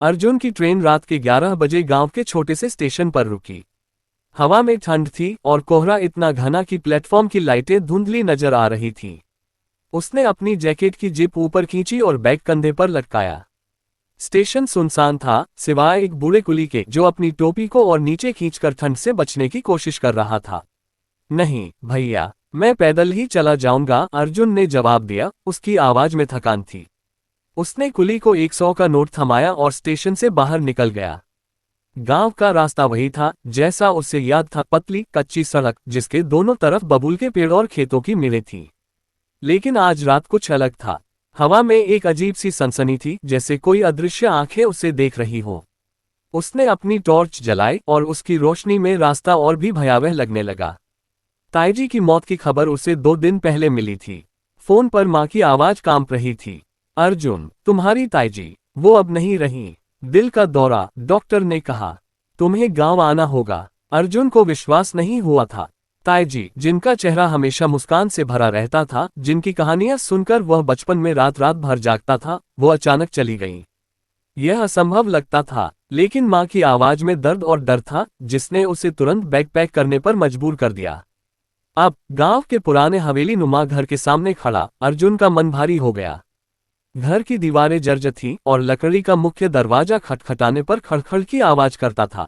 अर्जुन की ट्रेन रात के 11 बजे गांव के छोटे से स्टेशन पर रुकी। हवा में ठंड थी और कोहरा इतना घना कि प्लेटफॉर्म की लाइटें धुंधली नजर आ रही थीं। उसने अपनी जैकेट की जिप ऊपर खींची और बैग कंधे पर लटकाया। स्टेशन सुनसान था, सिवाय एक बूढ़े कुली के जो अपनी टोपी को और नीचे खींचकर ठंड से बचने की कोशिश कर रहा था। नहीं भैया, मैं पैदल ही चला जाऊंगा, अर्जुन ने जवाब दिया। उसकी आवाज में थकान थी। उसने कुली को 100 का नोट थमाया और स्टेशन से बाहर निकल गया। गांव का रास्ता वही था जैसा उसे याद था, पतली कच्ची सड़क जिसके दोनों तरफ बबूल के पेड़ और खेतों की मिलें थीं। लेकिन आज रात कुछ अलग था। हवा में एक अजीब सी सनसनी थी, जैसे कोई अदृश्य आंखें उसे देख रही हो। उसने अपनी टॉर्च जलाई और उसकी रोशनी में रास्ता और भी भयावह लगने लगा। ताईजी की मौत की खबर उसे 2 दिन पहले मिली थी। फोन पर मां की आवाज कांप रही थी। अर्जुन, तुम्हारी ताईजी, वो अब नहीं रही। दिल का दौरा, डॉक्टर ने कहा। तुम्हें गांव आना होगा। अर्जुन को विश्वास नहीं हुआ था। ताईजी, जिनका चेहरा हमेशा मुस्कान से भरा रहता था, जिनकी कहानियां सुनकर वह बचपन में रात रात भर जागता था, वो अचानक चली गईं। यह असंभव लगता था, लेकिन मां की आवाज में दर्द और डर था जिसने उसे तुरंत बैग पैक करने पर मजबूर कर दिया। अब गांव के पुराने हवेली नुमा घर के सामने खड़ा अर्जुन का मन भारी हो गया। घर की दीवारें जर्जर थीं और लकड़ी का मुख्य दरवाजा खटखटाने पर खड़खड़ की आवाज करता था।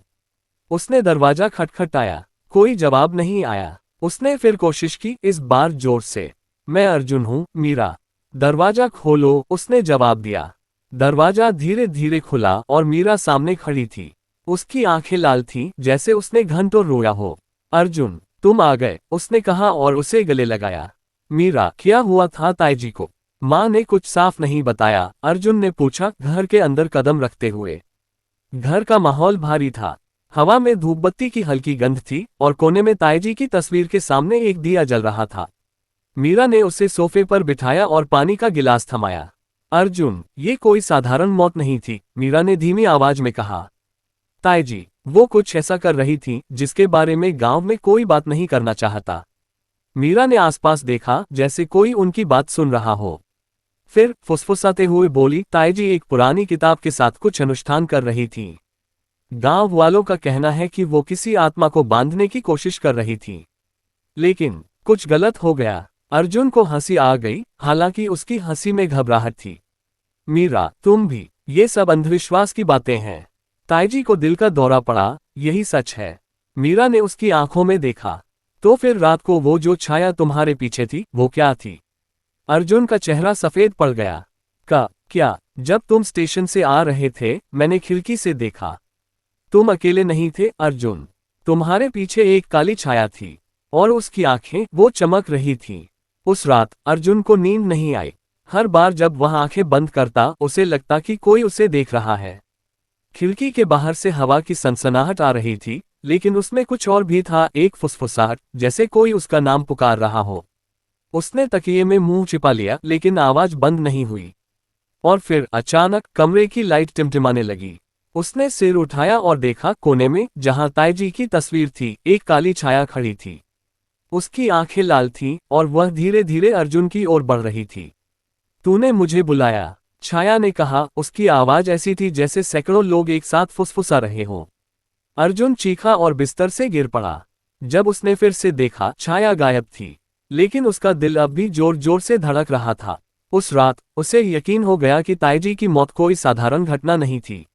उसने दरवाजा खटखटाया, कोई जवाब नहीं आया। उसने फिर कोशिश की, इस बार जोर से। मैं अर्जुन हूं, मीरा। दरवाजा खोलो, उसने जवाब दिया। दरवाजा धीरे धीरे खुला और मीरा सामने खड़ी थी। उसकी आंखें लाल थीं, जैसे उसने घंटों रोया हो। अर्जुन, तुम आ गए, उसने कहा और उसे गले लगाया। मीरा, क्या हुआ था ताईजी को? मां ने कुछ साफ नहीं बताया, अर्जुन ने पूछा, घर के अंदर कदम रखते हुए। घर का माहौल भारी था। हवा में धूपबत्ती की हल्की गंध थी और कोने में ताईजी की तस्वीर के सामने एक दिया जल रहा था। मीरा ने उसे सोफे पर बिठाया और पानी का गिलास थमाया। अर्जुन, ये कोई साधारण मौत नहीं थी, मीरा ने धीमी आवाज में कहा। ताईजी, वो कुछ ऐसा कर रही थी जिसके बारे में गांव में कोई बात नहीं करना चाहता। मीरा ने आसपास देखा, जैसे कोई उनकी बात सुन रहा हो। फिर फुसफुसाते हुए बोली, ताईजी एक पुरानी किताब के साथ कुछ अनुष्ठान कर रही थी। गांव वालों का कहना है कि वो किसी आत्मा को बांधने की कोशिश कर रही थी। लेकिन कुछ गलत हो गया। अर्जुन को हंसी आ गई, हालांकि उसकी हंसी में घबराहट थी। मीरा, तुम भी, ये सब अंधविश्वास की बातें हैं। ताईजी को दिल का दौरा पड़ा, यही सच है। मीरा ने उसकी आंखों में देखा। तो फिर रात को वो जो छाया तुम्हारे पीछे थी, वो क्या थी? अर्जुन का चेहरा सफेद पड़ गया। क्या? जब तुम स्टेशन से आ रहे थे, मैंने खिड़की से देखा। तुम अकेले नहीं थे अर्जुन। तुम्हारे पीछे एक काली छाया थी और उसकी आंखें, वो चमक रही थीं। उस रात अर्जुन को नींद नहीं आई। हर बार जब वह आंखें बंद करता, उसे लगता कि कोई उसे देख रहा है। खिड़की के बाहर से हवा की सनसनाहट आ रही थी, लेकिन उसमें कुछ और भी था, एक फुसफुसाहट, जैसे कोई उसका नाम पुकार रहा हो। उसने तकिए में मुंह छिपा लिया, लेकिन आवाज बंद नहीं हुई। और फिर अचानक कमरे की लाइट टिमटिमाने लगी। उसने सिर उठाया और देखा, कोने में जहां ताईजी की तस्वीर थी, एक काली छाया खड़ी थी। उसकी आंखें लाल थीं और वह धीरे धीरे अर्जुन की ओर बढ़ रही थी। तूने मुझे बुलाया, छाया ने कहा। उसकी आवाज ऐसी थी जैसे सैकड़ों लोग एक साथ फुसफुसा रहे हों। अर्जुन चीखा और बिस्तर से गिर पड़ा। जब उसने फिर से देखा, छाया गायब थी, लेकिन उसका दिल अब भी जोर जोर से धड़क रहा था। उस रात उसे यकीन हो गया कि ताईजी की मौत कोई साधारण घटना नहीं थी,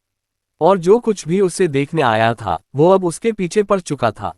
और जो कुछ भी उसे देखने आया था, वो अब उसके पीछे पड़ चुका था।